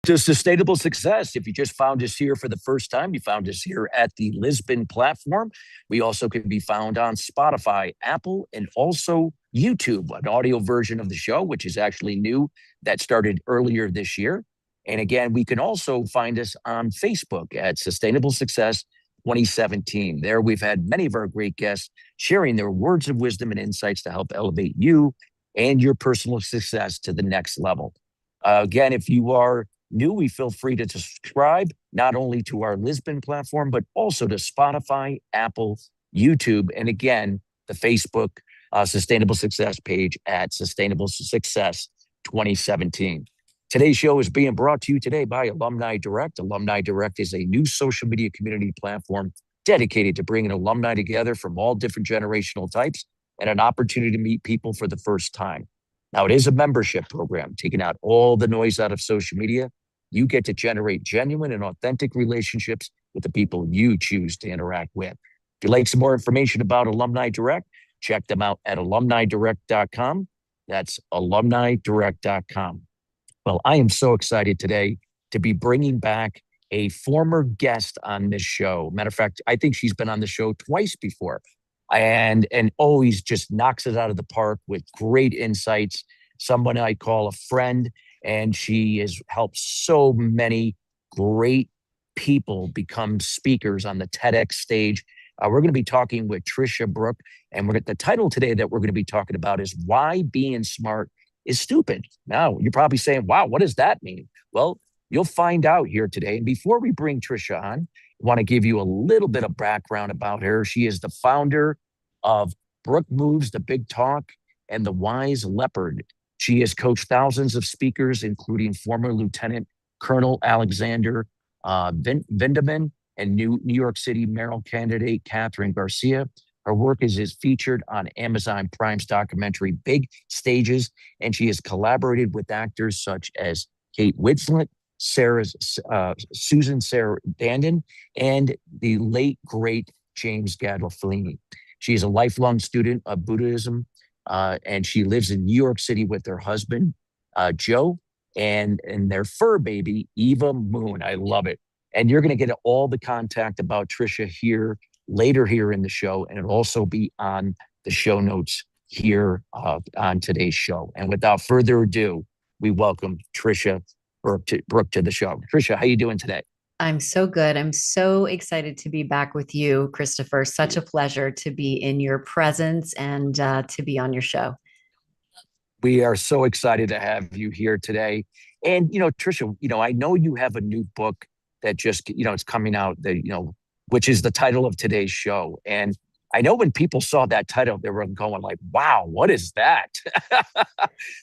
To sustainable success. If you just found us here for the first time, you found us here at the Lisbon platform. We also can be found on Spotify, Apple, and also YouTube, an audio version of the show, which is actually new, that started earlier this year. And again, we can also find us on Facebook at Sustainable Success 2017. There we've had many of our great guests sharing their words of wisdom and insights to help elevate you and your personal success to the next level. Again, if you are new, we feel free to subscribe not only to our Lisbon platform, but also to Spotify, Apple, YouTube, and again, the Facebook Sustainable Success page at Sustainable Success 2017. Today's show is being brought to you today by Alumni Direct. Alumni Direct is a new social media community platform dedicated to bringing alumni together from all different generational types and an opportunity to meet people for the first time. Now, it is a membership program, taking out all the noise out of social media. You get to generate genuine and authentic relationships with the people you choose to interact with. If you'd like some more information about Alumni Direct, check them out at alumnidirect.com. That's alumnidirect.com. Well, I am so excited today to be bringing back a former guest on this show. Matter of fact, I think she's been on the show twice before and always just knocks it out of the park with great insights. Someone I call a friend. And she has helped so many great people become speakers on the TEDx stage. We're going to be talking with Tricia Brouk, and the title today that we're going to be talking about is Why Being Smart is Stupid. Now, you're probably saying, wow, what does that mean? Well, you'll find out here today. And before we bring Tricia on, I want to give you a little bit of background about her. She is the founder of Brouk Moves, the Big Talk, and the Wise Leopard. She has coached thousands of speakers, including former Lieutenant Colonel Alexander Vindeman and New York City mayoral candidate Catherine Garcia. Her work is featured on Amazon Prime's documentary Big Stages, and she has collaborated with actors such as Kate Winslet, Susan Sarandon, and the late, great James Gandolfini. She is a lifelong student of Buddhism, and she lives in New York City with her husband, Joe, and their fur baby, Eva Moon. I love it. And you're going to get all the contact about Tricia here later here in the show, and it'll also be on the show notes here on today's show. And without further ado, we welcome Tricia Brouk to the show. Tricia, how you doing today? I'm so good. I'm so excited to be back with you, Christopher. Such a pleasure to be in your presence and to be on your show. We are so excited to have you here today. And, Tricia, I know you have a new book that just, it's coming out, which is the title of today's show. And I know when people saw that title, they were going like, wow, what is that?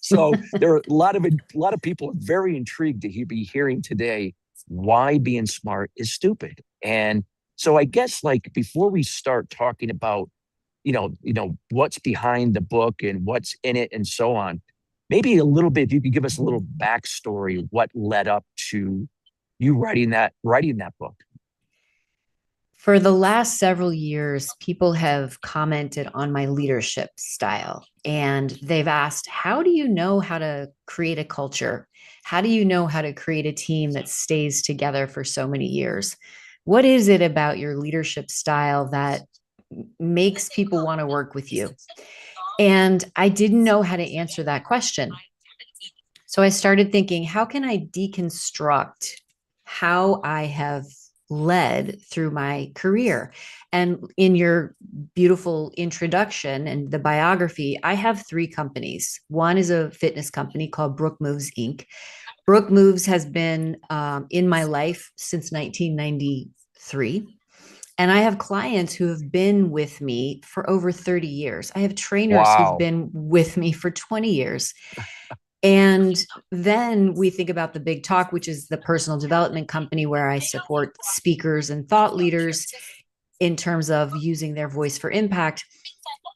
So there are a lot of people very intrigued to be hearing today why being smart is stupid. And so I guess before we start talking about, what's behind the book and what's in it and so on, maybe a little bit, if you could give us a little backstory, what led up to you writing that book. For the last several years, people have commented on my leadership style, and they've asked, how do you know how to create a culture? How do you know how to create a team that stays together for so many years? What is it about your leadership style that makes people want to work with you? And I didn't know how to answer that question. So I started thinking, how can I deconstruct how I have led through my career? And in your beautiful introduction and the biography, I have 3 companies. One is a fitness company called Brouk Moves, Inc. Brouk Moves has been in my life since 1993. And I have clients who have been with me for over 30 years. I have trainers who've been with me for 20 years. And then we think about the Big Talk, which is the personal development company where I support speakers and thought leaders in terms of using their voice for impact.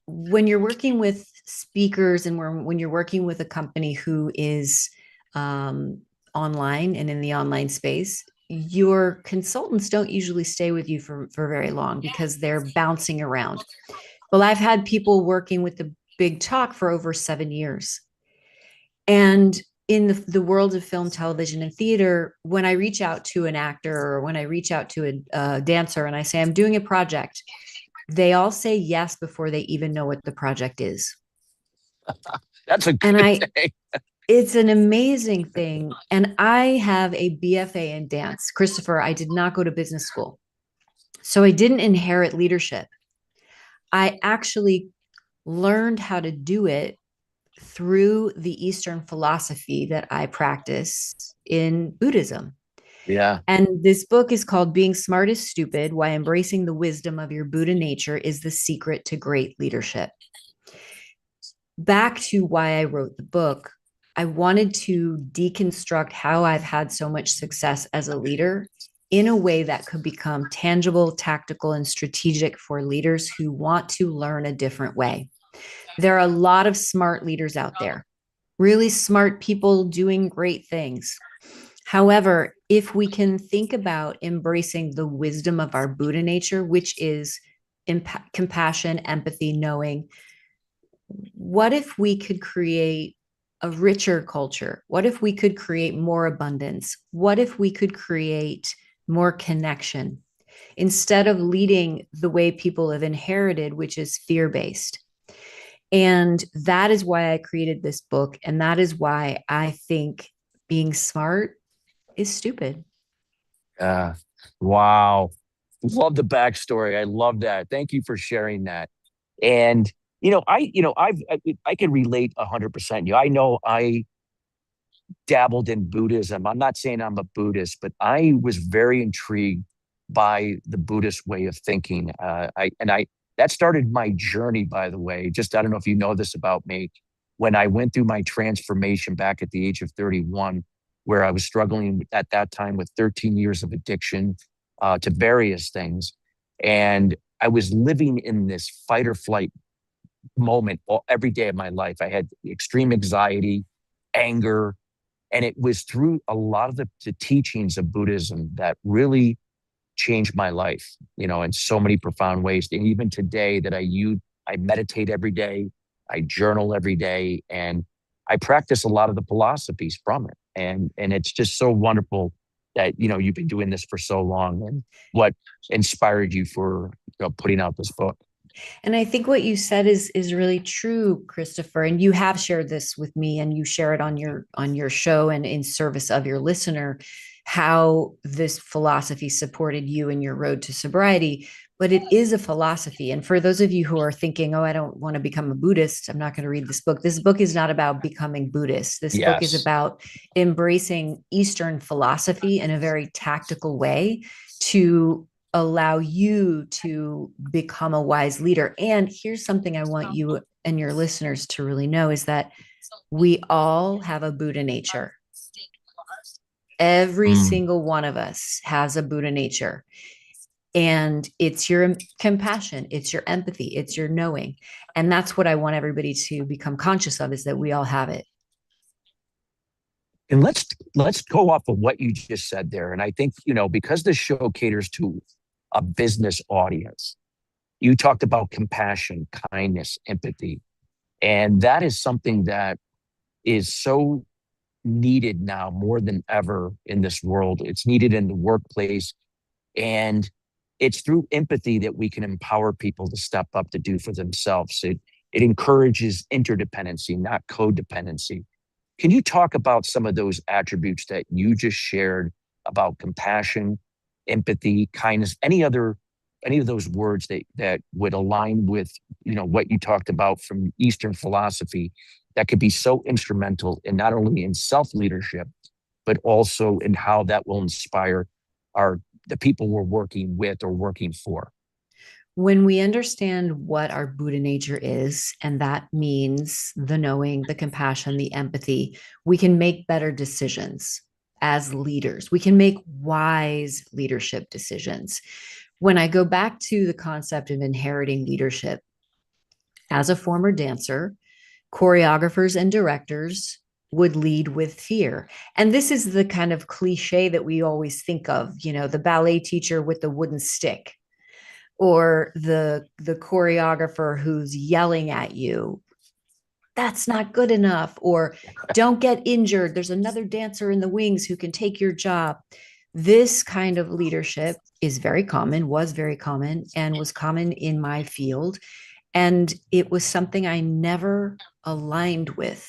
When you're working with speakers and when you're working with a company who is online and in the online space, your consultants don't usually stay with you for very long because they're bouncing around. Well, I've had people working with the Big Talk for over 7 years. And in the world of film, television, and theater, when I reach out to an actor or when I reach out to a dancer and I say, I'm doing a project, they all say yes before they even know what the project is. That's a And good thing. it's an amazing thing. And I have a BFA in dance. Christopher, I did not go to business school. So I didn't inherit leadership. I actually learned how to do it through the Eastern philosophy that I practice in Buddhism. Yeah. And this book is called Being Smart is Stupid: Why Embracing the Wisdom of Your Buddha Nature is the Secret to Great Leadership. Back to why I wrote the book, I wanted to deconstruct how I've had so much success as a leader in a way that could become tangible, tactical, and strategic for leaders who want to learn a different way. There are a lot of smart leaders out there, really smart people doing great things. However, if we can think about embracing the wisdom of our Buddha nature, which is compassion, empathy, knowing, what if we could create a richer culture? What if we could create more abundance? What if we could create more connection instead of leading the way people have inherited, which is fear based? And that is why I created this book. And that is why I think being smart is stupid. Uh, wow. Love the backstory. I love that. Thank you for sharing that. And I can relate 100%. I know I dabbled in Buddhism. I'm not saying I'm a Buddhist, but I was very intrigued by the Buddhist way of thinking. I that started my journey, by the way. Just I don't know if you know this about me. When I went through my transformation back at the age of 31, where I was struggling at that time with 13 years of addiction to various things, and I was living in this fight or flight moment every day of my life. I had extreme anxiety, anger, and it was through a lot of the teachings of Buddhism that really changed my life, in so many profound ways. And even today that I meditate every day, I journal every day, and I practice a lot of the philosophies from it. And it's just so wonderful that, you've been doing this for so long, and what inspired you for putting out this book. And I think what you said is really true, Christopher. And you have shared this with me, and you share it on your show and in service of your listener, how this philosophy supported you in your road to sobriety. But it is a philosophy. And for those of you who are thinking, oh, I don't want to become a Buddhist, I'm not going to read this book. This book is not about becoming Buddhist. This book is Yes. about embracing Eastern philosophy in a very tactical way to allow you to become a wise leader. And here's something I want you and your listeners to really know is that we all have a Buddha nature. Every single one of us has a Buddha nature. And it's your compassion, it's your empathy, it's your knowing. And that's what I want everybody to become conscious of, is that we all have it. And let's go off of what you just said there. And I think, because the show caters to a business audience, you talked about compassion, kindness, empathy. And that is something that is so needed now more than ever in this world. It's needed in the workplace. And it's through empathy that we can empower people to step up to do for themselves. It encourages interdependency, not codependency. Can you talk about some of those attributes that you just shared about compassion, empathy, kindness, any of those words that would align with, what you talked about from Eastern philosophy that could be so instrumental in not only in self-leadership, but also in how that will inspire the people we're working with or working for? When we understand what our Buddha nature is, and that means the knowing, the compassion, the empathy, we can make better decisions as leaders. We can make wise leadership decisions. When I go back to the concept of inheriting leadership, as a former dancer, choreographers and directors would lead with fear. And this is the kind of cliche that we always think of, the ballet teacher with the wooden stick, or the choreographer who's yelling at you. that's not good enough, or don't get injured. There's another dancer in the wings who can take your job. This kind of leadership is very common, was very common, and was common in my field. And it was something I never aligned with.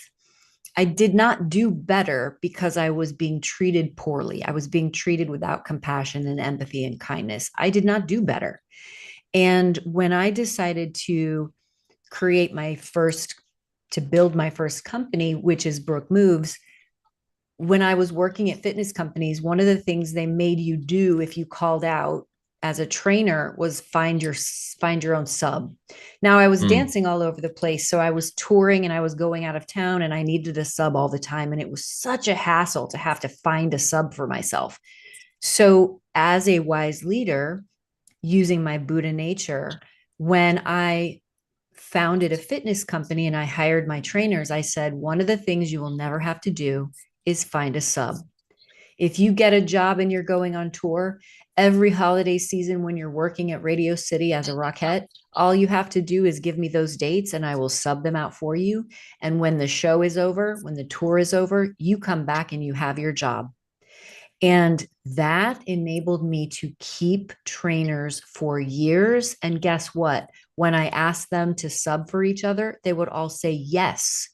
I did not do better because I was being treated poorly. I was being treated without compassion and empathy and kindness. I did not do better. And when I decided to create my first, to build my first company, which is Brouk Moves, when I was working at fitness companies, one of the things they made you do if you called out as a trainer was find your own sub. Now I was Mm, dancing all over the place, so I was touring and I was going out of town and I needed a sub all the time, and it was such a hassle to have to find a sub for myself. So as a wise leader, using my Buddha nature, when I founded a fitness company and I hired my trainers, I said, one of the things you will never have to do is find a sub. If you get a job and you're going on tour, every holiday season when you're working at Radio City as a Rockette, all you have to do is give me those dates and I will sub them out for you. And when the show is over, when the tour is over, you come back and you have your job. And that enabled me to keep trainers for years. And guess what? When I asked them to sub for each other, they would all say yes,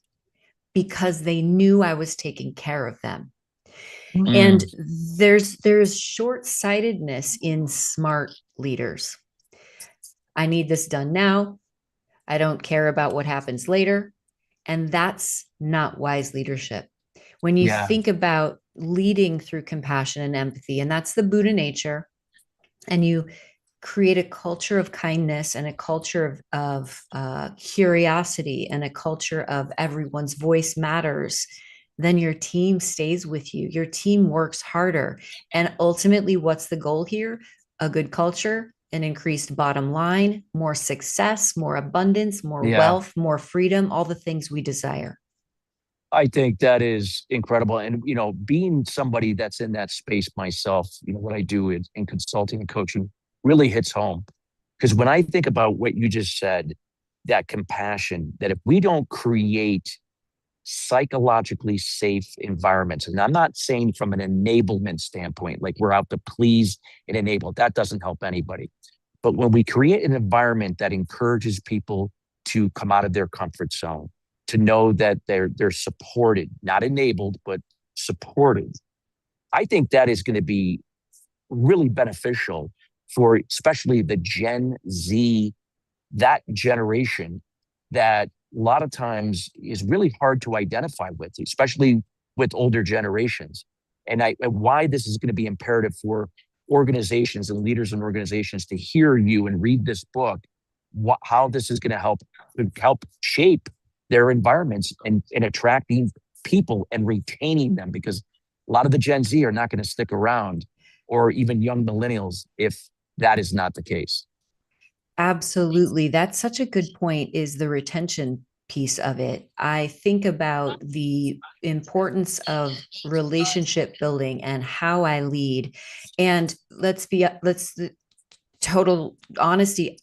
because they knew I was taking care of them. And mm, there's short-sightedness in smart leaders. I need this done now. I don't care about what happens later. And that's not wise leadership. When you yeah, think about leading through compassion and empathy, and that's the Buddha nature, and you create a culture of kindness and a culture of curiosity and a culture of everyone's voice matters, then your team stays with you. Your team works harder. And ultimately, what's the goal here? A good culture, an increased bottom line, more success, more abundance, more yeah. wealth, more freedom, all the things we desire. I think that is incredible. And, being somebody that's in that space myself, what I do in consulting and coaching really hits home. Because when I think about what you just said, that compassion, that if we don't create psychologically safe environments, and I'm not saying from an enablement standpoint, like we're out to please and enable, that doesn't help anybody. But when we create an environment that encourages people to come out of their comfort zone, to know that they're supported, not enabled, but supported, I think that is going to be really beneficial for especially the Gen Z, that generation that a lot of times is really hard to identify with, especially with older generations. And why this is going to be imperative for organizations and leaders and organizations to hear you and read this book, how this is going to help shape their environments and attracting people and retaining them, because a lot of the Gen Z are not going to stick around, or even young millennials, if that is not the case. Absolutely. That's such a good point, is the retention piece of it. I think about the importance of relationship building and how I lead. And let's total honesty,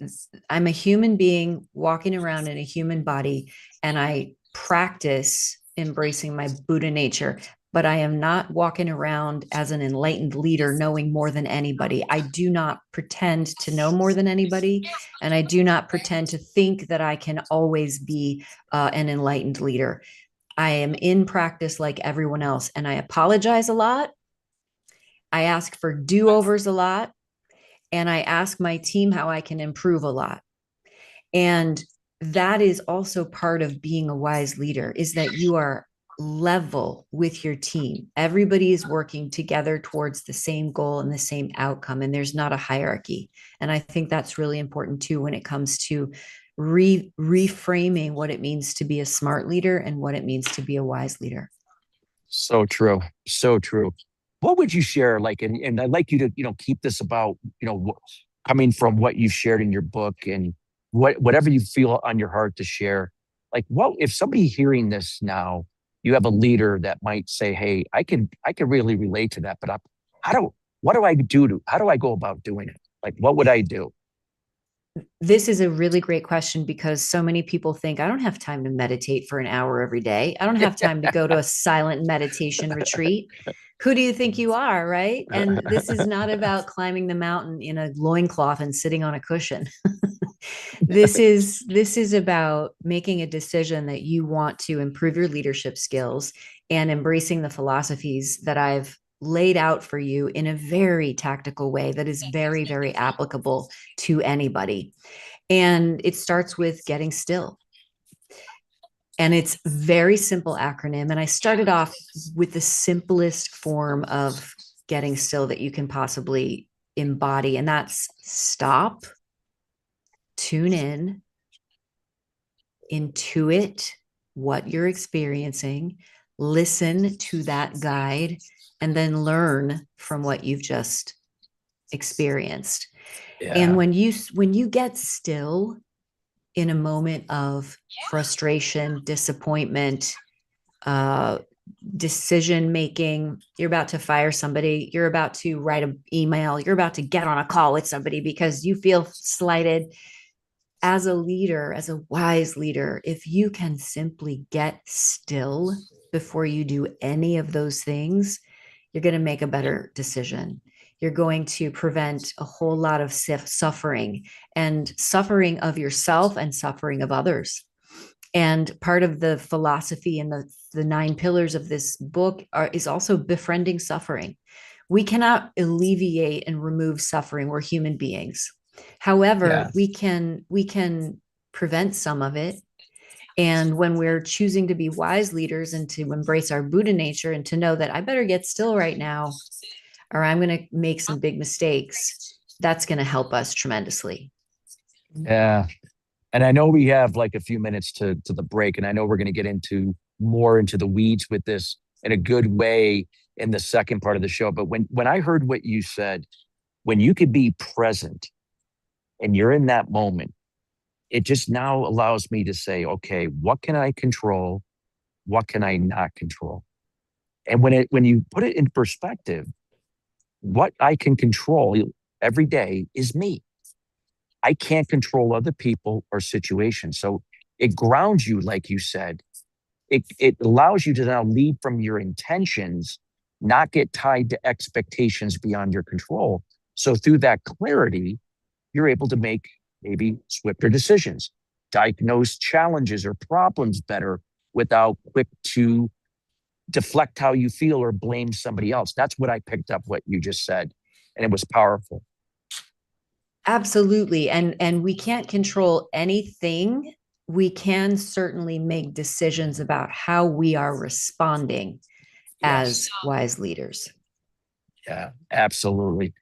I'm a human being walking around in a human body, and I practice embracing my Buddha nature. But I am not walking around as an enlightened leader knowing more than anybody. I do not pretend to know more than anybody. And I do not pretend to think that I can always be an enlightened leader. I am in practice like everyone else. And I apologize a lot. I ask for do overs a lot, and I ask my team how I can improve a lot. And that is also part of being a wise leader, is that you are level with your team. Everybody is working together towards the same goal and the same outcome, and there's not a hierarchy. And I think that's really important too when it comes to reframing what it means to be a smart leader and what it means to be a wise leader. So true. So true. What would you share? Like, and I'd like you to, keep this about, coming from what you've shared in your book, and whatever you feel on your heart to share. Like, what if somebody hearing this now, you have a leader that might say, "Hey, I can really relate to that, but how do I go about doing it? Like, what would I do?" This is a really great question because so many people think I don't have time to meditate for an hour every day. I don't have time to go to a silent meditation retreat. Who do you think you are, right? And this is not about climbing the mountain in a loincloth and sitting on a cushion. This is about making a decision that you want to improve your leadership skills and embracing the philosophies that I've laid out for you in a very tactical way that is very, very applicable to anybody. And it starts with getting still. And it's very simple acronym. And I started off with the simplest form of getting still that you can possibly embody. And that's stop, tune in, intuit what you're experiencing, listen to that guide, and then learn from what you've just experienced. And Yeah. when you get still in a moment of frustration, disappointment, uh, decision making, you're about to fire somebody, you're about to write an email, you're about to get on a call with somebody because you feel slighted. As a leader, as a wise leader, if you can simply get still before you do any of those things, you're going to make a better decision. You're going to prevent a whole lot of suffering and suffering of yourself and suffering of others. And part of the philosophy and the 9 pillars of this book is also befriending suffering. We cannot alleviate and remove suffering. We're human beings. However, Yeah. we can prevent some of it. And when we're choosing to be wise leaders and to embrace our Buddha nature and to know that I better get still right now, or I'm going to make some big mistakes, that's going to help us tremendously. Yeah. And I know we have like a few minutes to the break, and I know we're going to get into more into the weeds with this in a good way in the second part of the show. But when I heard what you said, when you could be present and you're in that moment, it just now allows me to say, okay, what can I control? What can I not control? And when you put it in perspective, what I can control every day is me. I can't control other people or situations. So it grounds you, like you said. It allows you to now lead from your intentions, not get tied to expectations beyond your control. So through that clarity, you're able to make maybe swifter decisions, diagnose challenges or problems better without quick to deflect how you feel or blame somebody else. That's what I picked up what you just said. And it was powerful. Absolutely. And we can't control anything. We can certainly make decisions about how we are responding Yes. as wise leaders. Yeah, absolutely.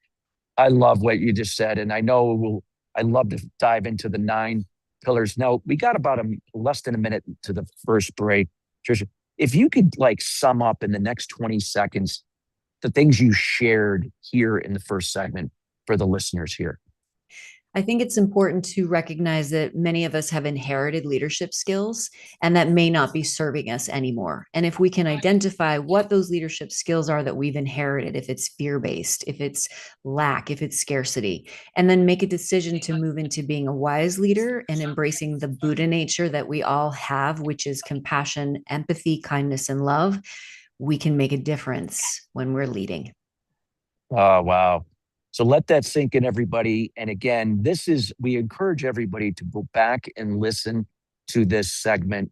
I love what you just said. And I know I'd love to dive into the 9 pillars. Now, we got about less than a minute to the first break. Tricia, if you could like sum up in the next 20 seconds the things you shared here in the first segment for the listeners here. I think it's important to recognize that many of us have inherited leadership skills and that may not be serving us anymore. And if we can identify what those leadership skills are that we've inherited, if it's fear based, if it's lack, if it's scarcity, and then make a decision to move into being a wise leader and embracing the Buddha nature that we all have, which is compassion, empathy, kindness, and love, we can make a difference when we're leading. Oh, wow. So let that sink in, everybody. And again, we encourage everybody to go back and listen to this segment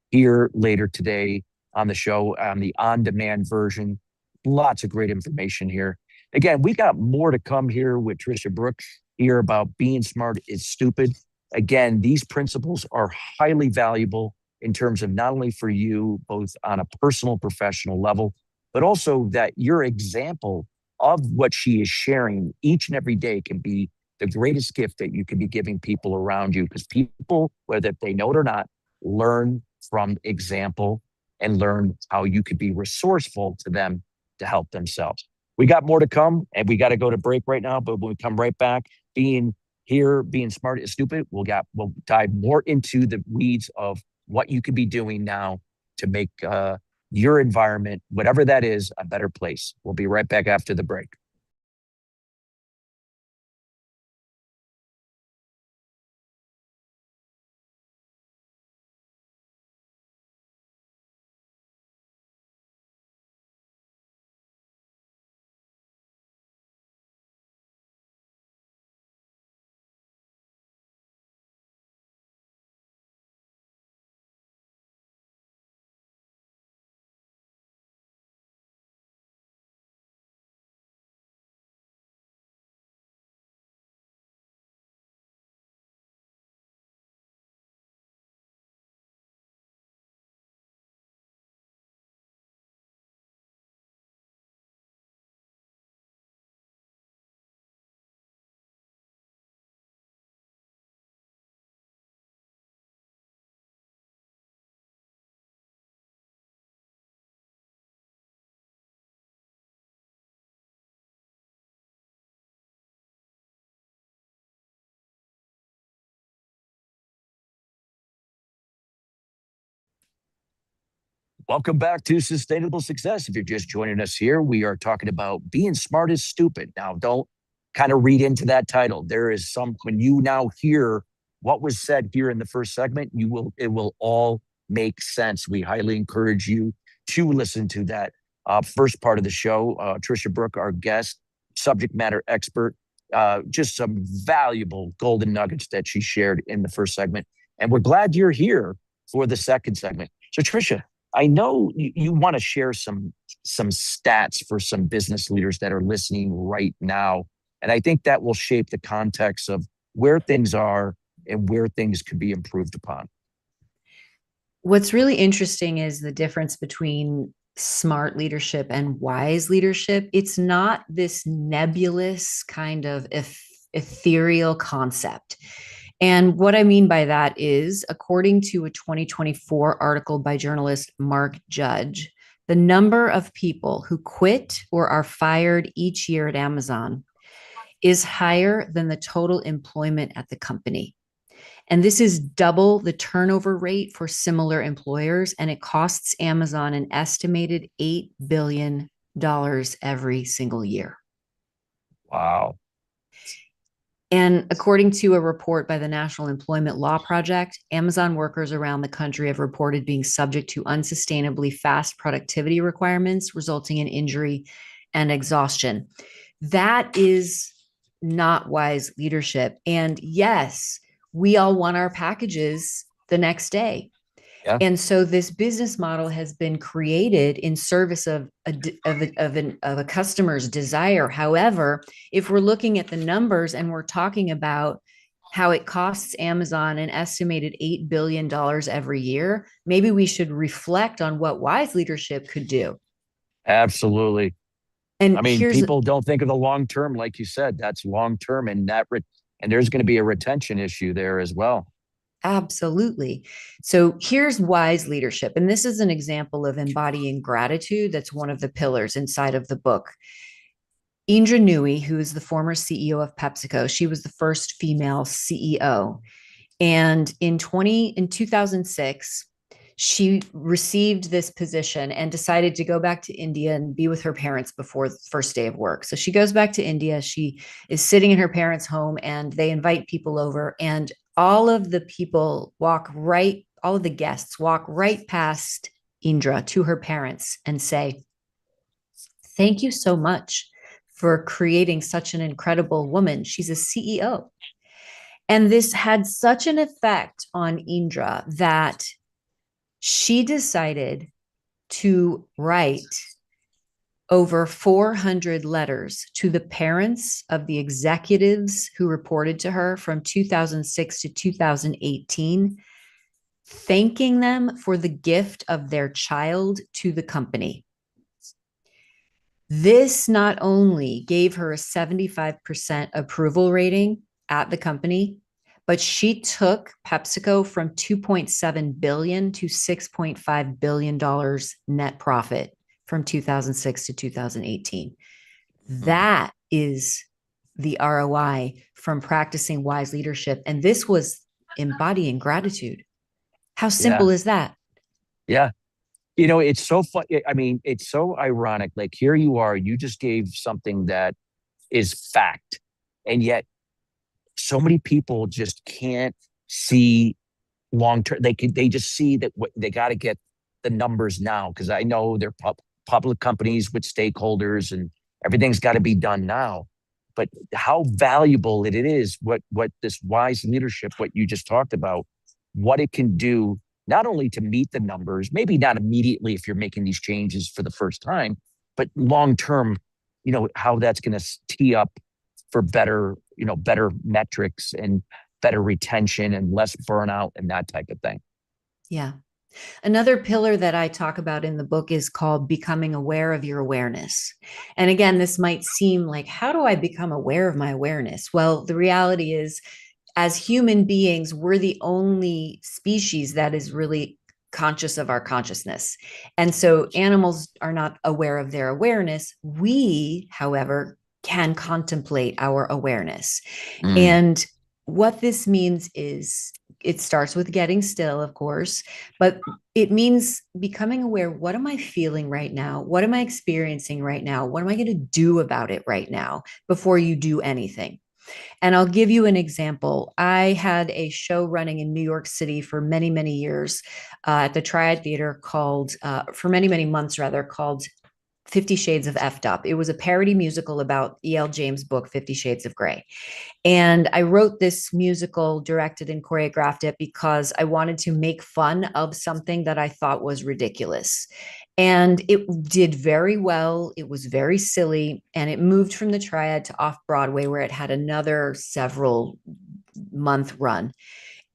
here later today on the show, on the on demand version. Lots of great information here. Again, we got more to come here with Tricia Brouk here about being smart is stupid. Again, these principles are highly valuable in terms of not only for you, both on a personal, professional level, but also that your example of what she is sharing each and every day can be the greatest gift that you can be giving people around you, because people, whether they know it or not, learn from example and learn how you could be resourceful to them to help themselves. We got more to come, and we got to go to break right now, but when we come right back, being smart is stupid, we'll dive more into the weeds of what you could be doing now to make your environment, whatever that is, a better place. We'll be right back after the break. Welcome back to Sustainable Success. If you're just joining us here, we are talking about being smart is stupid. Now, don't kind of read into that title. There is some, when you now hear what was said here in the first segment, it will all make sense. We highly encourage you to listen to that first part of the show. Tricia Brouk, our guest, subject matter expert, just some valuable golden nuggets that she shared in the first segment. And we're glad you're here for the second segment. So, Tricia, I know you want to share some stats for some business leaders that are listening right now, and I think that will shape the context of where things are and where things could be improved upon. What's really interesting is the difference between smart leadership and wise leadership. It's not this nebulous kind of ethereal concept. And what I mean by that is, according to a 2024 article by journalist Mark Judge, the number of people who quit or are fired each year at Amazon is higher than the total employment at the company. And this is double the turnover rate for similar employers, and it costs Amazon an estimated $8 billion every single year. Wow. And according to a report by the National Employment Law Project, Amazon workers around the country have reported being subject to unsustainably fast productivity requirements, resulting in injury and exhaustion. That is not wise leadership. And yes, we all want our packages the next day. Yeah. And so this business model has been created in service of a customer's desire. However, if we're looking at the numbers and we're talking about how it costs Amazon an estimated $8 billion every year, maybe we should reflect on what wise leadership could do. Absolutely. And I mean, people don't think of the long term, like you said. That's long term, and there's going to be a retention issue there as well. Absolutely. So here's wise leadership. And this is an example of embodying gratitude. That's one of the pillars inside of the book. Indra Nooyi, who is the former CEO of PepsiCo, she was the first female CEO. And in 2006, she received this position and decided to go back to India and be with her parents before the first day of work. So she goes back to India. She is sitting in her parents' home and they invite people over, and all of the guests walk right past Indra to her parents and say, "Thank you so much for creating such an incredible woman. She's a CEO." And this had such an effect on Indra that she decided to write over 400 letters to the parents of the executives who reported to her from 2006 to 2018, thanking them for the gift of their child to the company. This not only gave her a 75% approval rating at the company, but she took PepsiCo from $2.7 billion to $6.5 billion net profit from 2006 to 2018. That is the ROI from practicing wise leadership. And this was embodying gratitude. How simple is that? Yeah. You know, it's so fun. I mean, it's so ironic. Like, here you are, you just gave something that is fact. And yet so many people just can't see long term. They just see that they got to get the numbers now, because I know they're public companies with stakeholders and everything's got to be done now. But how valuable it is, what this wise leadership, what you just talked about, what it can do, not only to meet the numbers, maybe not immediately if you're making these changes for the first time, but long term, you know, how that's going to tee up for better metrics and better retention and less burnout and that type of thing. Yeah. Another pillar that I talk about in the book is called becoming aware of your awareness. And again, this might seem like, how do I become aware of my awareness? Well, the reality is, as human beings, we're the only species that is really conscious of our consciousness. And so animals are not aware of their awareness. We, however, can contemplate our awareness. And what this means is it starts with getting still, of course, but it means becoming aware. What am I feeling right now? What am I experiencing right now? What am I going to do about it right now before you do anything? And I'll give you an example. I had a show running in New York City for many, many years at the Triad Theater for many, many months rather, called 50 Shades of Effed Up. It was a parody musical about E.L. James' book, 50 Shades of Grey. And I wrote this musical, directed and choreographed it because I wanted to make fun of something that I thought was ridiculous. And it did very well. It was very silly. And it moved from the Triad to off Broadway, where it had another several month run.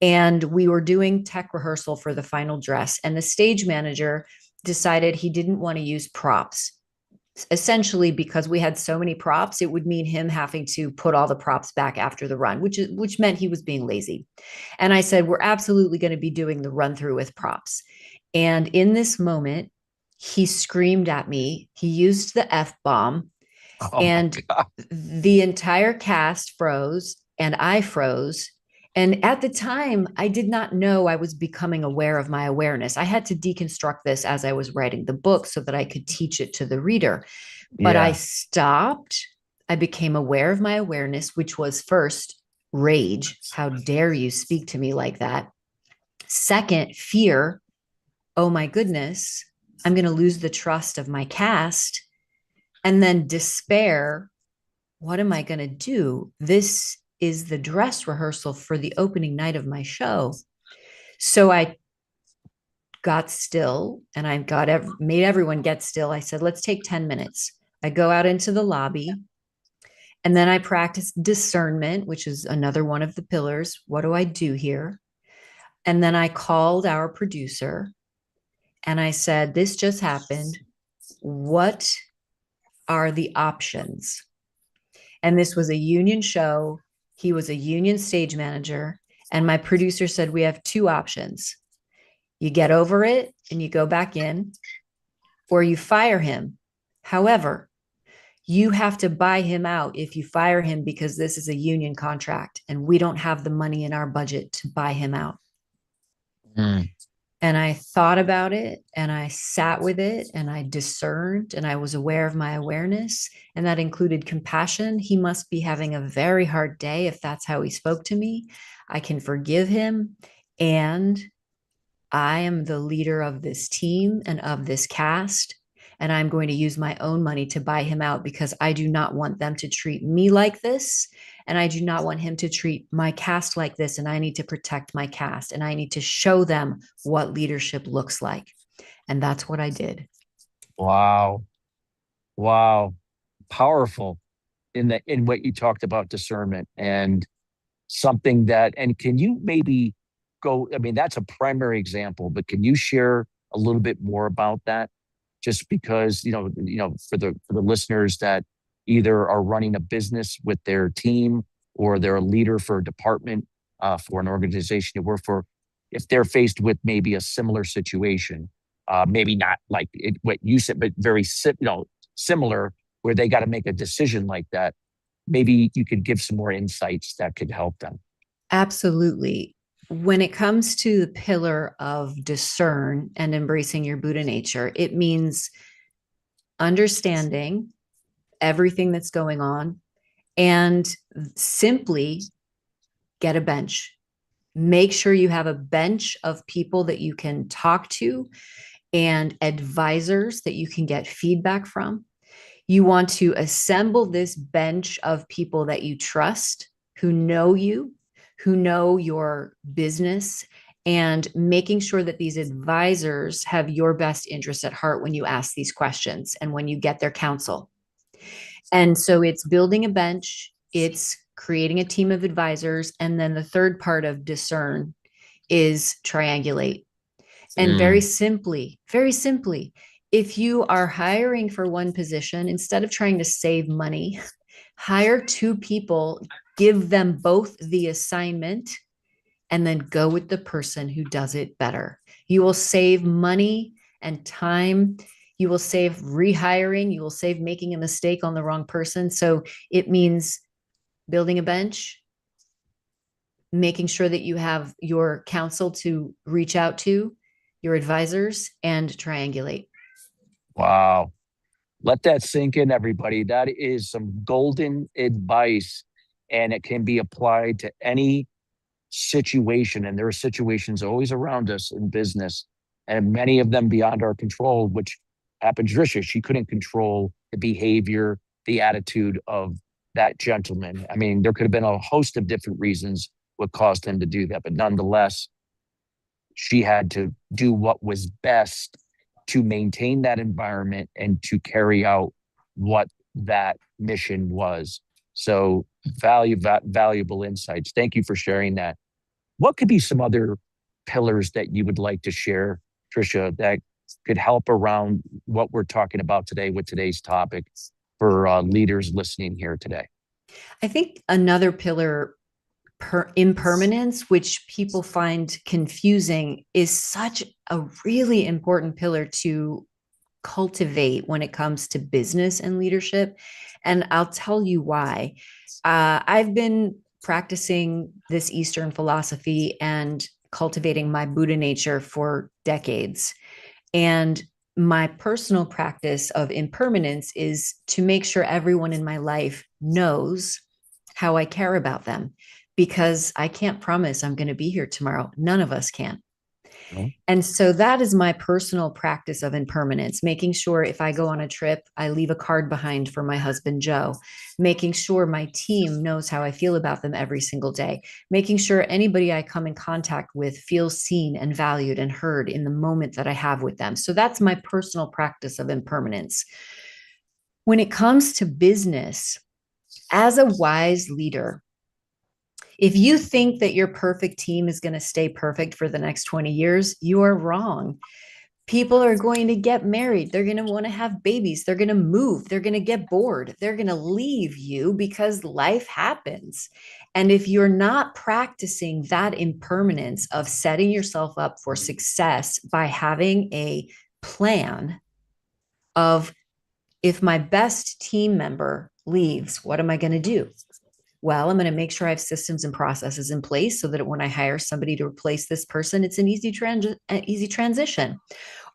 And we were doing tech rehearsal for the final dress. And the stage manager decided he didn't want to use props, essentially because we had so many props. It would mean him having to put all the props back after the run, which meant he was being lazy. And I said, we're absolutely going to be doing the run through with props. And in this moment, he screamed at me. He used the F bomb, Oh my and God. the entire cast froze and I froze. And at the time, I did not know I was becoming aware of my awareness. I had to deconstruct this as I was writing the book so that I could teach it to the reader. But I Yeah. stopped. I became aware of my awareness, which was first rage. How dare you speak to me like that? Second, fear. Oh my goodness, I'm going to lose the trust of my cast. And then despair. What am I going to do? This is the dress rehearsal for the opening night of my show. So I got still and made everyone get still. I said, let's take 10 minutes. I go out into the lobby and then I practice discernment, which is another one of the pillars. What do I do here? And then I called our producer and I said, this just happened. What are the options? And this was a union show. He was a union stage manager. And my producer said, we have two options. You get over it and you go back in, or you fire him. However, you have to buy him out if you fire him because this is a union contract and we don't have the money in our budget to buy him out. Mm. And I thought about it and I sat with it and I discerned and I was aware of my awareness. And that included compassion. He must be having a very hard day if that's how he spoke to me. I can forgive him. And I am the leader of this team and of this cast. And I'm going to use my own money to buy him out because I do not want them to treat me like this. And I do not want him to treat my cast like this. And I need to protect my cast and I need to show them what leadership looks like. And that's what I did. Wow. Wow. Powerful in what you talked about discernment and something that, and can you maybe go, I mean, that's a primary example, but can you share a little bit more about that? Just because, for the listeners that either are running a business with their team or they're a leader for a department, for an organization you work for, if they're faced with maybe a similar situation, maybe not like what you said, but very similar, where they got to make a decision like that. Maybe you could give some more insights that could help them. Absolutely. When it comes to the pillar of discern and embracing your Buddha nature, it means understanding everything that's going on and simply get a bench. Make sure you have a bench of people that you can talk to and advisors that you can get feedback from. You want to assemble this bench of people that you trust, who know you, who know your business, and making sure that these advisors have your best interests at heart when you ask these questions and when you get their counsel. And so it's building a bench, it's creating a team of advisors. And then the third part of discern is triangulate. And Mm. very simply, if you are hiring for one position, instead of trying to save money, hire two people, give them both the assignment, and then go with the person who does it better. You will save money and time. You will save rehiring. You will save making a mistake on the wrong person. So it means building a bench, making sure that you have your counsel to reach out to, your advisors, and triangulate. Wow. Let that sink in, everybody. That is some golden advice, and it can be applied to any situation. And there are situations always around us in business, and many of them beyond our control, which happened to Tricia. She couldn't control the behavior, the attitude of that gentleman. I mean, there could have been a host of different reasons what caused him to do that, but nonetheless, she had to do what was best to maintain that environment and to carry out what that mission was. So valuable insights. Thank you for sharing that. What could be some other pillars that you would like to share, Tricia, that could help around what we're talking about today with today's topic for leaders listening here today? I think another pillar, impermanence, which people find confusing, is such a really important pillar to cultivate when it comes to business and leadership. And I'll tell you why. I've been practicing this Eastern philosophy and cultivating my Buddha nature for decades. And my personal practice of impermanence is to make sure everyone in my life knows how I care about them, because I can't promise I'm going to be here tomorrow. None of us can. No? And so that is my personal practice of impermanence, making sure if I go on a trip, I leave a card behind for my husband, Joe, making sure my team knows how I feel about them every single day, making sure anybody I come in contact with feels seen and valued and heard in the moment that I have with them. So that's my personal practice of impermanence. When it comes to business, as a wise leader, if you think that your perfect team is going to stay perfect for the next 20 years, you are wrong. People are going to get married. They're going to want to have babies. They're going to move. They're going to get bored. They're going to leave you because life happens. And if you're not practicing that impermanence of setting yourself up for success by having a plan of, if my best team member leaves, what am I going to do? Well, I'm going to make sure I have systems and processes in place so that when I hire somebody to replace this person, it's an easy transition.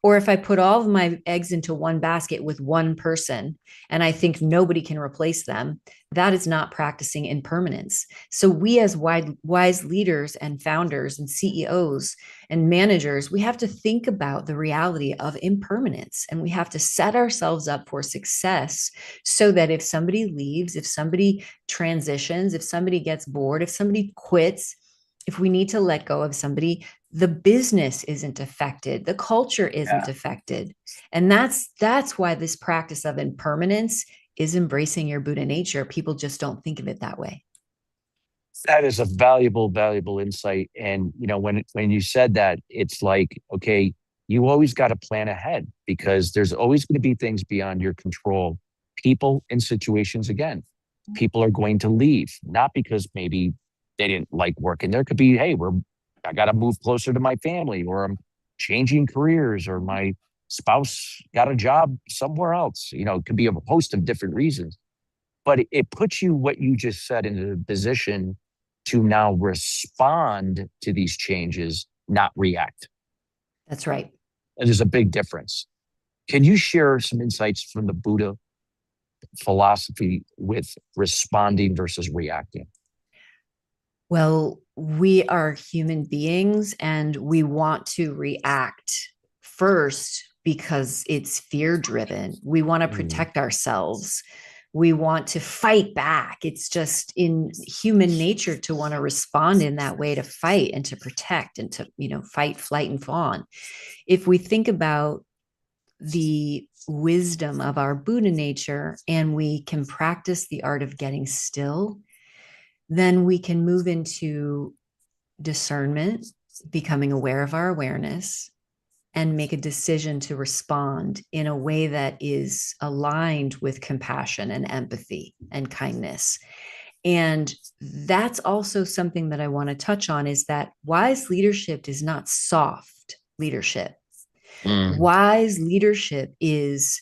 Or if I put all of my eggs into one basket with one person and I think nobody can replace them, that is not practicing impermanence. So we as wise leaders and founders and CEOs and managers, we have to think about the reality of impermanence, and we have to set ourselves up for success so that if somebody leaves, if somebody transitions, if somebody gets bored, if somebody quits, if we need to let go of somebody, the business isn't affected, the culture isn't affected. And that's why this practice of impermanence is embracing your Buddha nature. People just don't think of it that way. That is a valuable insight. And when you said that, it's like, okay, you always got to plan ahead, because there's always going to be things beyond your control. People and situations, again, people are going to leave, not because maybe they didn't like working there. It could be, hey, I got to move closer to my family, or I'm changing careers, or my spouse got a job somewhere else. It could be a host of different reasons, but it puts you, what you just said, into the position to now respond to these changes, not react. That's right. And there's a big difference. Can you share some insights from the Buddha philosophy with responding versus reacting? Well, we are human beings and we want to react first because it's fear driven. We want to protect ourselves. We want to fight back. It's just in human nature to want to respond in that way, to fight and to protect and to, fight, flight, and fawn. If we think about the wisdom of our Buddha nature and we can practice the art of getting still, then we can move into discernment, becoming aware of our awareness, and make a decision to respond in a way that is aligned with compassion and empathy and kindness. And that's also something that I want to touch on, is that wise leadership is not soft leadership. Wise leadership is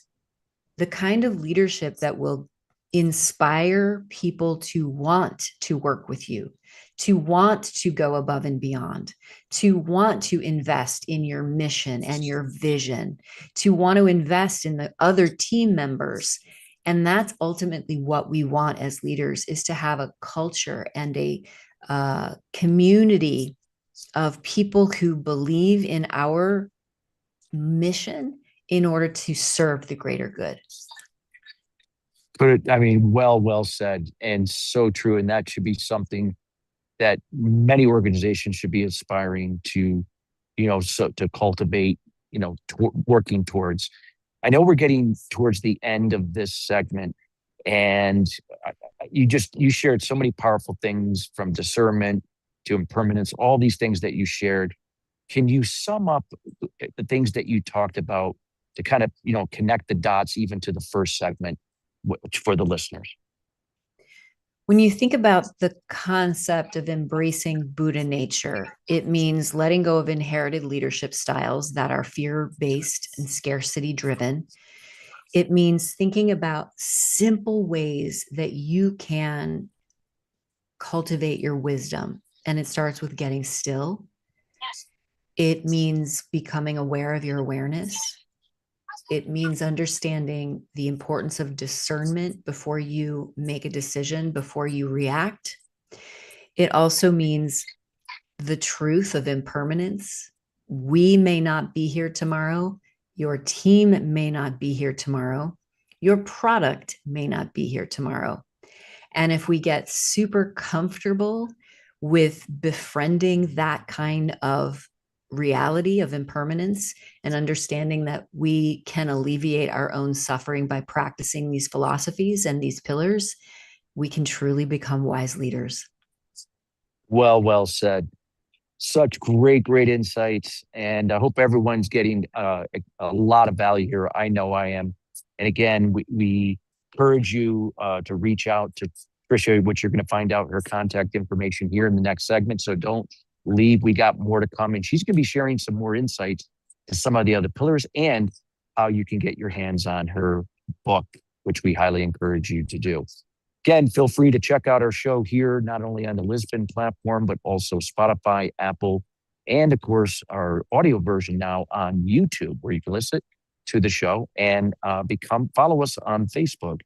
the kind of leadership that will inspire people to want to work with you, to want to go above and beyond, to want to invest in your mission and your vision, to want to invest in the other team members. And that's ultimately what we want as leaders, is to have a culture and a community of people who believe in our mission in order to serve the greater good. I mean, well said, and so true. And that should be something that many organizations should be aspiring to, so to cultivate, working towards. I know we're getting towards the end of this segment, and you shared so many powerful things, from discernment to impermanence, all these things that you shared. Can you sum up the things that you talked about to kind of, connect the dots even to the first segment for the listeners? When you think about the concept of embracing Buddha nature, it means letting go of inherited leadership styles that are fear-based and scarcity-driven. It means thinking about simple ways that you can cultivate your wisdom. And it starts with getting still. It means becoming aware of your awareness. It means understanding the importance of discernment before you make a decision, before you react. It also means the truth of impermanence. We may not be here tomorrow. Your team may not be here tomorrow. Your product may not be here tomorrow. And if we get super comfortable with befriending that kind of reality of impermanence and understanding that we can alleviate our own suffering by practicing these philosophies and these pillars, we can truly become wise leaders. Well said. Such great insights. And I hope everyone's getting a lot of value here. I know I am. And again, we encourage you to reach out to Tricia, which you're going to find out her contact information here in the next segment. So don't leave. We got more to come. And she's going to be sharing some more insights to some of the other pillars and how you can get your hands on her book, which we highly encourage you to do. Again, feel free to check out our show here, not only on the Lisbon platform, but also Spotify, Apple, and of course, our audio version now on YouTube, where you can listen to the show and follow us on Facebook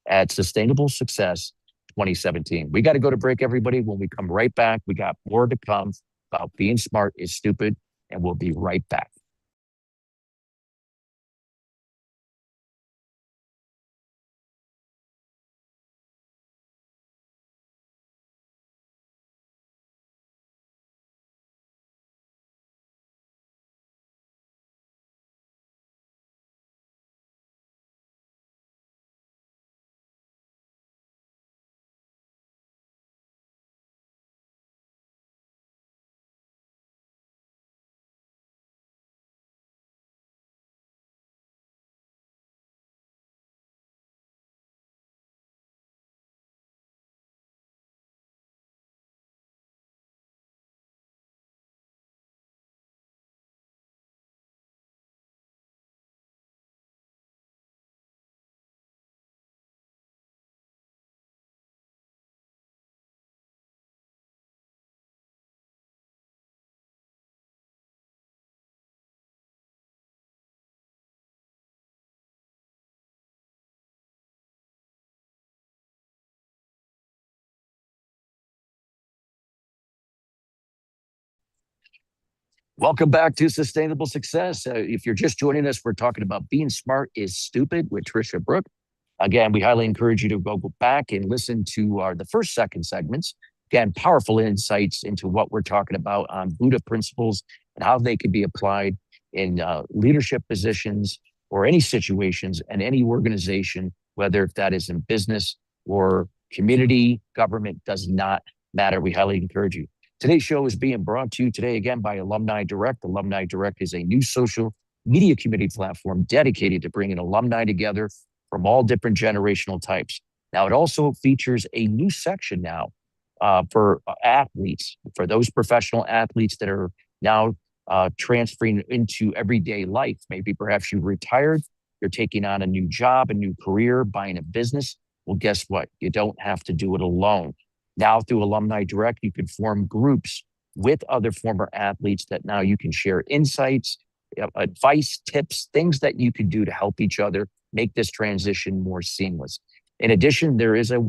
at Sustainable Success 2017. We got to go to break, everybody. When we come right back, we got more to come about being smart is stupid, and we'll be right back. Welcome back to Sustainable Success. If you're just joining us, we're talking about being smart is stupid with Tricia Brouk. Again, we highly encourage you to go back and listen to the first, second segments. Again, powerful insights into what we're talking about on Buddha principles and how they can be applied in leadership positions or any situations and any organization, whether if that is in business or community, government, does not matter. We highly encourage you. Today's show is being brought to you today again by Alumni Direct. Alumni Direct is a new social media community platform dedicated to bringing alumni together from all different generational types. Now, it also features a new section now for athletes, for those professional athletes that are now transferring into everyday life. Maybe perhaps you retired, you're taking on a new job, a new career, buying a business. Well, guess what? You don't have to do it alone. Now, through Alumni Direct, you can form groups with other former athletes that now you can share insights, advice, tips, things that you can do to help each other make this transition more seamless. In addition, there is a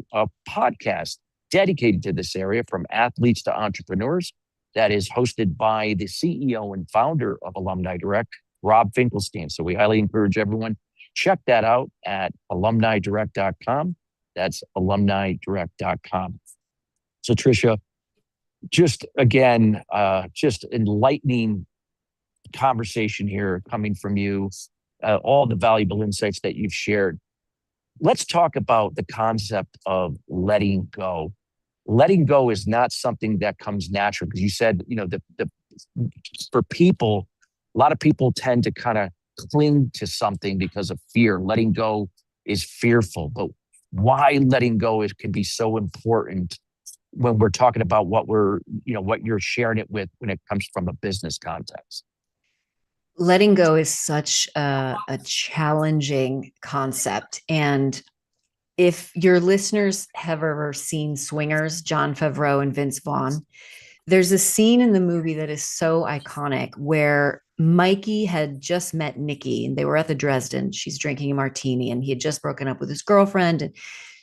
podcast dedicated to this area, from athletes to entrepreneurs, that is hosted by the CEO and founder of Alumni Direct, Rob Finkelstein. So we highly encourage everyone, check that out at alumnidirect.com. That's alumnidirect.com. So Tricia, just again, just enlightening conversation here coming from you, all the valuable insights that you've shared. Let's talk about the concept of letting go. Letting go is not something that comes natural, because you said, for people, a lot of people tend to kind of cling to something because of fear. Letting go is fearful, but why letting go can be so important when we're talking about what you're sharing it with when it comes from a business context. Letting go is such a challenging concept. And if your listeners have ever seen Swingers, Jon Favreau and Vince Vaughn, there's a scene in the movie that is so iconic where Mikey had just met Nikki and they were at the Dresden. She's drinking a martini and he had just broken up with his girlfriend, and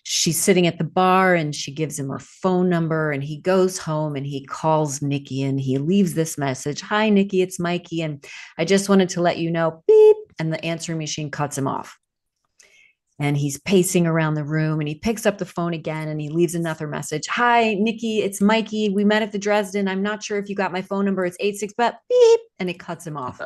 she's sitting at the bar and she gives him her phone number, and he goes home and he calls Nikki and he leaves this message. Hi, Nikki, it's Mikey. And I just wanted to let you know, beep. And the answering machine cuts him off. And he's pacing around the room and he picks up the phone again and he leaves another message. Hi, Nikki, it's Mikey. We met at the Dresden. I'm not sure if you got my phone number. It's 86, but beep. And it cuts him off.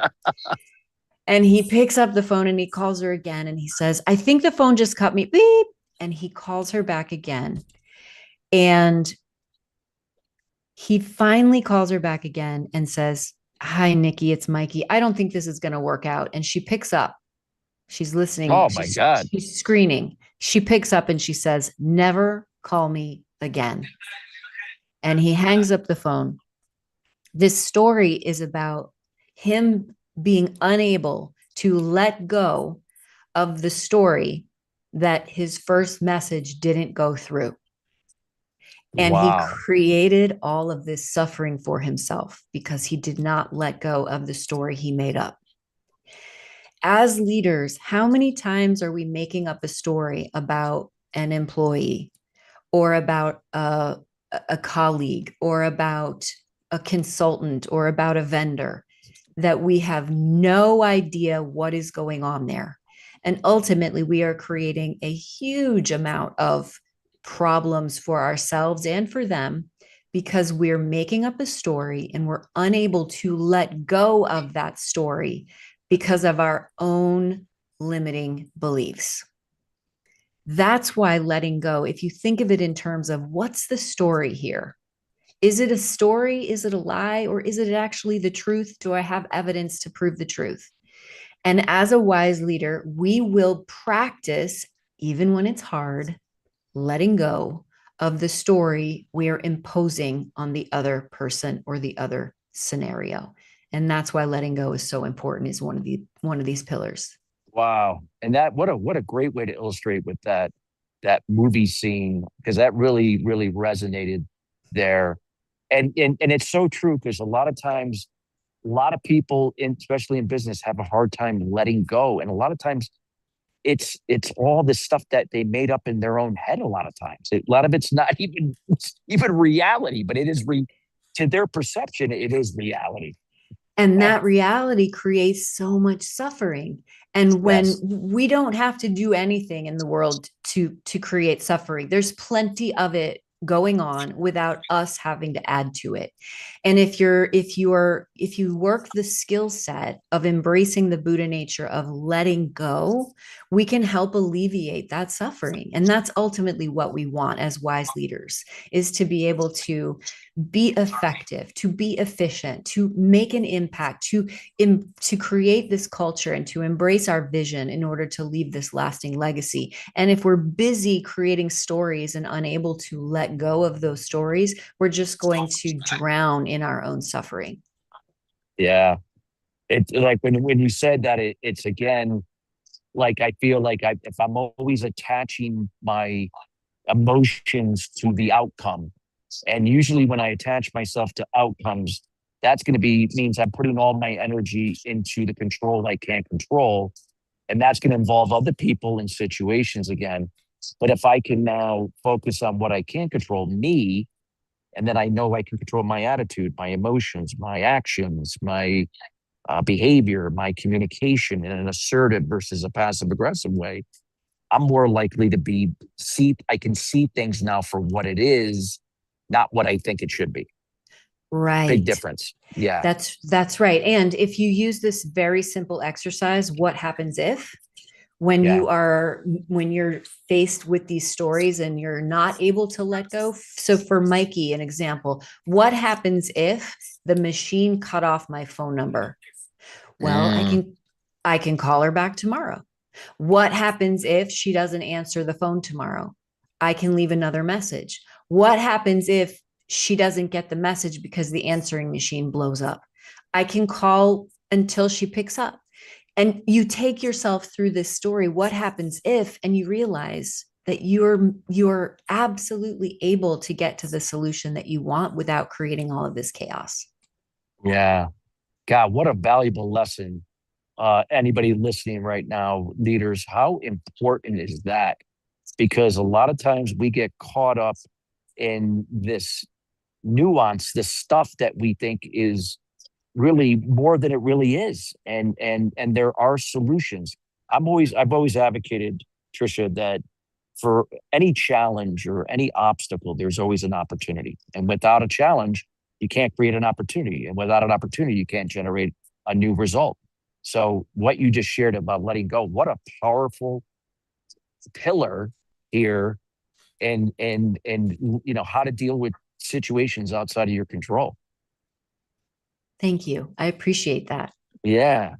And he picks up the phone and he calls her again. And he says, I think the phone just cut me. Beep. And he calls her back again. And he finally calls her back again and says, hi, Nikki, it's Mikey. I don't think this is going to work out. And she picks up. She's listening. Oh my God. She's screening. She picks up and she says, never call me again. And he hangs up the phone. This story is about him being unable to let go of the story that his first message didn't go through. And Wow. he created all of this suffering for himself because he did not let go of the story he made up. As leaders, how many times are we making up a story about an employee or about a colleague or about a consultant or about a vendor that we have no idea what is going on there? And ultimately, we are creating a huge amount of problems for ourselves and for them because we're making up a story and we're unable to let go of that story because of our own limiting beliefs. That's why letting go, if you think of it in terms of what's the story here? Is it a story? Is it a lie? Or is it actually the truth? Do I have evidence to prove the truth? And as a wise leader, we will practice, even when it's hard, letting go of the story we are imposing on the other person or the other scenario. And that's why letting go is so important, is one of these pillars. Wow. And that, what a great way to illustrate with that movie scene, because that really, really resonated there. And it's so true, because a lot of times, a lot of people, especially in business, have a hard time letting go. And a lot of times it's all this stuff that they made up in their own head. A lot of times, a lot of it's not even reality, but it is to their perception, it is reality. And that reality creates so much suffering. And when we don't have to do anything in the world to create suffering, there's plenty of it going on without us having to add to it. And if you work the skill set of embracing the Buddha nature of letting go, we can help alleviate that suffering. And that's ultimately what we want as wise leaders, is to be able to be effective, to be efficient, to make an impact, to create this culture and to embrace our vision in order to leave this lasting legacy. And if we're busy creating stories and unable to let go of those stories, we're just going to drown in our own suffering. Yeah. It's like when you said that, it's again, like I feel like if I'm always attaching my emotions to the outcome, and usually when I attach myself to outcomes, that's going to be means I'm putting all my energy into the control I can't control, and that's going to involve other people and situations again. But if I can now focus on what I can control, me, and then I know I can control my attitude, my emotions, my actions, my behavior, my communication in an assertive versus a passive aggressive way, I'm more likely to I can see things now for what it is, not what I think it should be. Big Right. difference. Yeah. That's right. And if you use this very simple exercise, what happens if, when Yeah. you're faced with these stories and you're not able to let go. So for Mikey, an example, what happens if the machine cut off my phone number? Well, Mm, I can call her back tomorrow. What happens if she doesn't answer the phone tomorrow? I can leave another message. What happens if she doesn't get the message because the answering machine blows up? I can call until she picks up. And you take yourself through this story. What happens if, and you realize that you're absolutely able to get to the solution that you want without creating all of this chaos. yeah. God, what a valuable lesson. Anybody listening right now, leaders, how important is that? Because a lot of times we get caught up in this nuance, this stuff that we think is really more than it really is. And there are solutions. I've always advocated, Tricia, that for any challenge or any obstacle, there's always an opportunity. And without a challenge, you can't create an opportunity. And without an opportunity, you can't generate a new result. So what you just shared about letting go, what a powerful pillar here and how to deal with situations outside of your control. Thank you. I appreciate that. Yeah.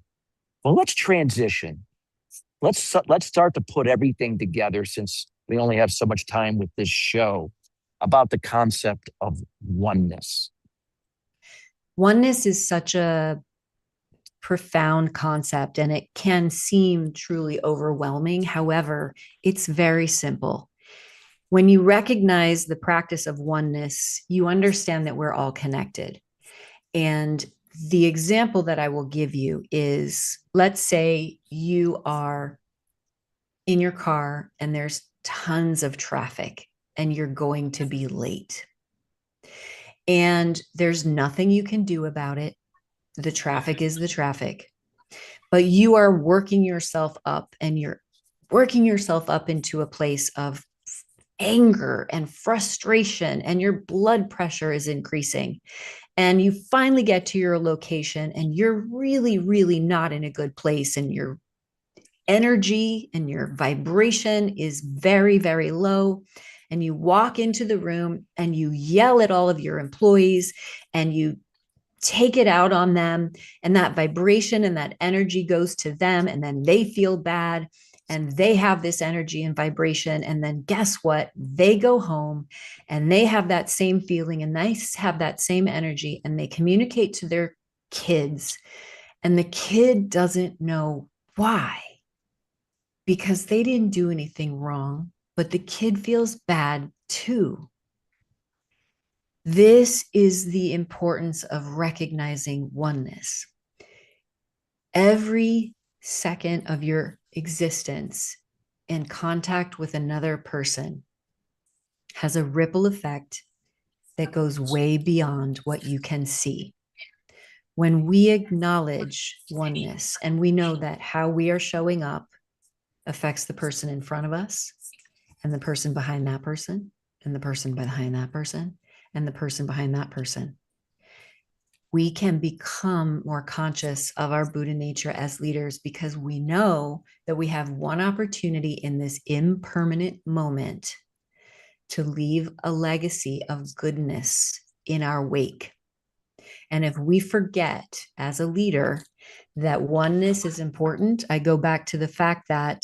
Well, let's transition. Let's start to put everything together since we only have so much time with this show about the concept of oneness. Oneness is such a profound concept and it can seem truly overwhelming. However, it's very simple. When you recognize the practice of oneness, you understand that we're all connected. And the example that I will give you is, let's say you are in your car and there's tons of traffic and you're going to be late. And there's nothing you can do about it. The traffic is the traffic. But you are working yourself up and you're working yourself up into a place of anger and frustration, and your blood pressure is increasing. And you finally get to your location and you're really, really not in a good place. And your energy and your vibration is very, very low. And you walk into the room and you yell at all of your employees and you take it out on them, and that vibration and that energy goes to them, and then they feel bad and they have this energy and vibration, and then guess what, they go home and they have that same feeling and they have that same energy, and they communicate to their kids, and the kid doesn't know why, because they didn't do anything wrong, but the kid feels bad too. This is the importance of recognizing oneness. Every second of your existence in contact with another person has a ripple effect that goes way beyond what you can see. When we acknowledge oneness and we know that how we are showing up affects the person in front of us and the person behind that person and the person behind that person and the person behind that person, we can become more conscious of our Buddha nature as leaders, because we know that we have one opportunity in this impermanent moment to leave a legacy of goodness in our wake. And if we forget as a leader that oneness is important, I go back to the fact that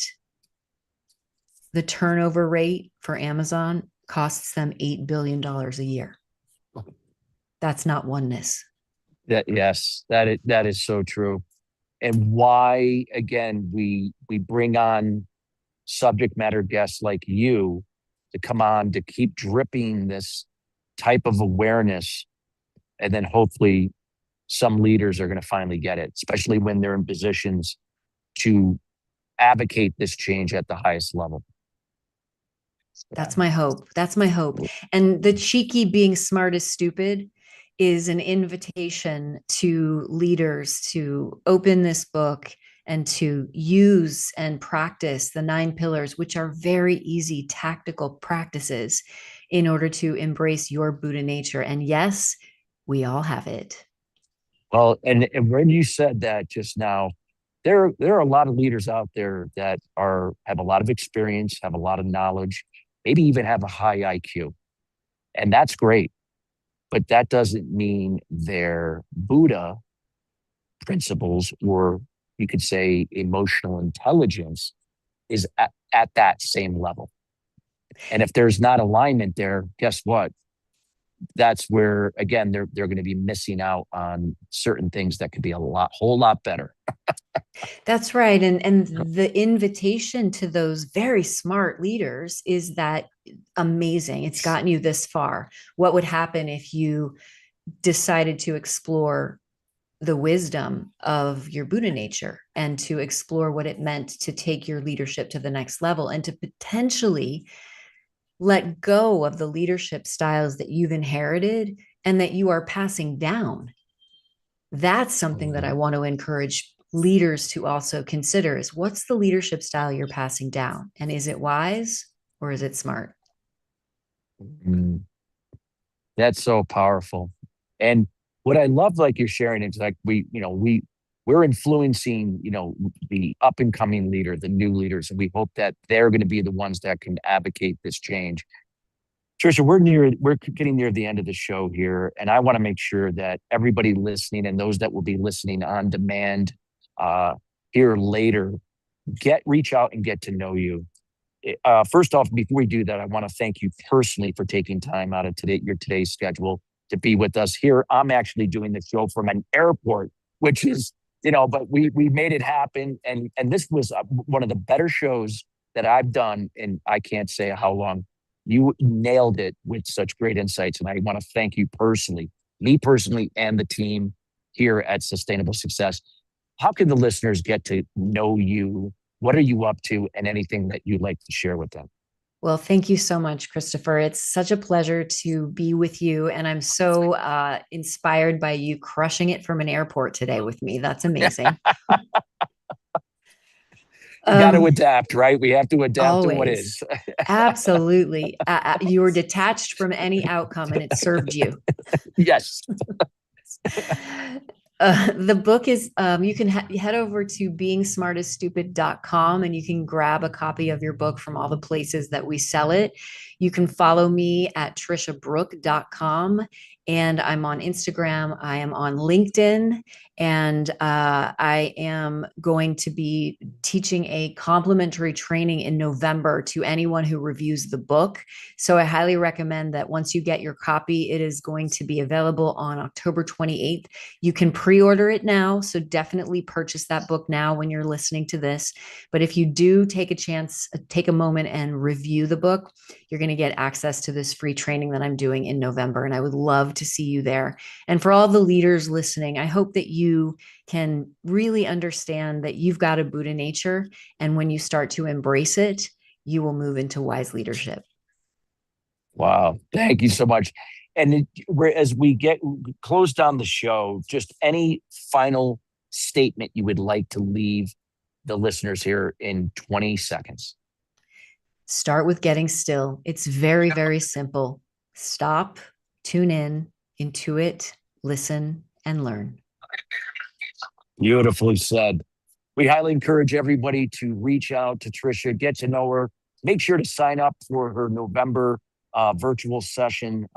the turnover rate for Amazon costs them $8 billion a year. That's not oneness. That is so true. and why, again, we bring on subject matter guests like you to come on to keep dripping this type of awareness. And then hopefully some leaders are going to finally get it, especially when they're in positions to advocate this change at the highest level. That's my hope. That's my hope. And the cheeky being smart is stupid is an invitation to leaders to open this book and to use and practice the 9 pillars, which are very easy tactical practices in order to embrace your Buddha nature. And yes, we all have it. Well, and when you said that just now, there are a lot of leaders out there that have a lot of experience, have a lot of knowledge, maybe even have a high IQ. And that's great. But that doesn't mean their Buddha principles, or you could say emotional intelligence, is at that same level. And if there's not alignment there, guess what? That's where, again, they're going to be missing out on certain things that could be whole lot better. That's right. And the invitation to those very smart leaders is that amazing. It's gotten you this far. What would happen if you decided to explore the wisdom of your Buddha nature and to explore what it meant to take your leadership to the next level and to potentially let go of the leadership styles that you've inherited and that you are passing down? That's something that I want to encourage leaders to also consider is what's the leadership style you're passing down? And is it wise or is it smart? Mm, that's so powerful. And what I love, like you're sharing, is like we're influencing, the up and coming leader, the new leaders, and we hope that they're going to be the ones that can advocate this change. Tricia, we're getting near the end of the show here, and I want to make sure that everybody listening and those that will be listening on demand here later reach out and get to know you. First off, before we do that, I want to thank you personally for taking time out of today's schedule to be with us here. I'm actually doing the show from an airport, which is, but we made it happen, and this was one of the better shows that I've done, and I can't say how long. You nailed it with such great insights, and I want to thank you personally, me personally, and the team here at Sustainable Success. How can the listeners get to know you? What are you up to, and anything that you'd like to share with them? Well, thank you so much, Christopher. It's such a pleasure to be with you. And I'm so inspired by you crushing it from an airport today with me. That's amazing. Got to adapt, right? We have to adapt always. to what is. Absolutely. You were detached from any outcome and it served you. Yes. The book is, you can head over to beingsmartisstupid.com and you can grab a copy of your book from all the places that we sell it. You can follow me at triciabrouk.com, and I'm on Instagram. I am on LinkedIn, and I am going to be teaching a complimentary training in November to anyone who reviews the book. So I highly recommend that once you get your copy, it is going to be available on October 28th. You can pre-order it now, so definitely purchase that book now when you're listening to this. But if you do take a moment and review the book, you're going to get access to this free training that I'm doing in November, and I would love to see you there. And for all the leaders listening, I hope that you can really understand that you've got a Buddha nature, and when you start to embrace it, you will move into wise leadership. Wow. Thank you so much. And as we get close down the show, just any final statement you would like to leave the listeners here in 20 seconds. Start with getting still. It's very, very simple. Stop, tune in, intuit, listen, and learn. Beautifully said. We highly encourage everybody to reach out to Tricia, get to know her. Make sure to sign up for her November virtual session.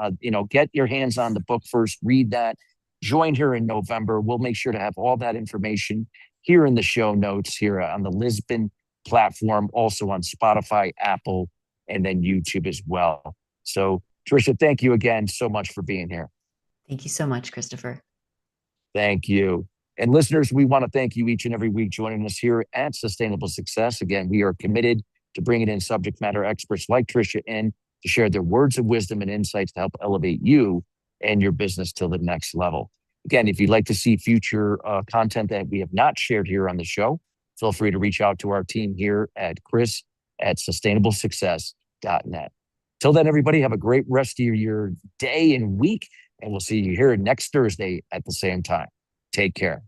Get your hands on the book first, read that, join her in November. We'll make sure to have all that information here in the show notes here on the Lisbon platform, also on Spotify, Apple, and then YouTube as well. So Tricia, thank you again so much for being here. Thank you so much, Christopher. Thank you. And listeners, we want to thank you each and every week joining us here at Sustainable Success. Again, we are committed to bringing in subject matter experts like Tricia in to share their words of wisdom and insights to help elevate you and your business to the next level. Again, if you'd like to see future content that we have not shared here on the show, feel free to reach out to our team here at chris@sustainablesuccess.net. Till then, everybody, have a great rest of your day and week, and we'll see you here next Thursday at the same time. Take care.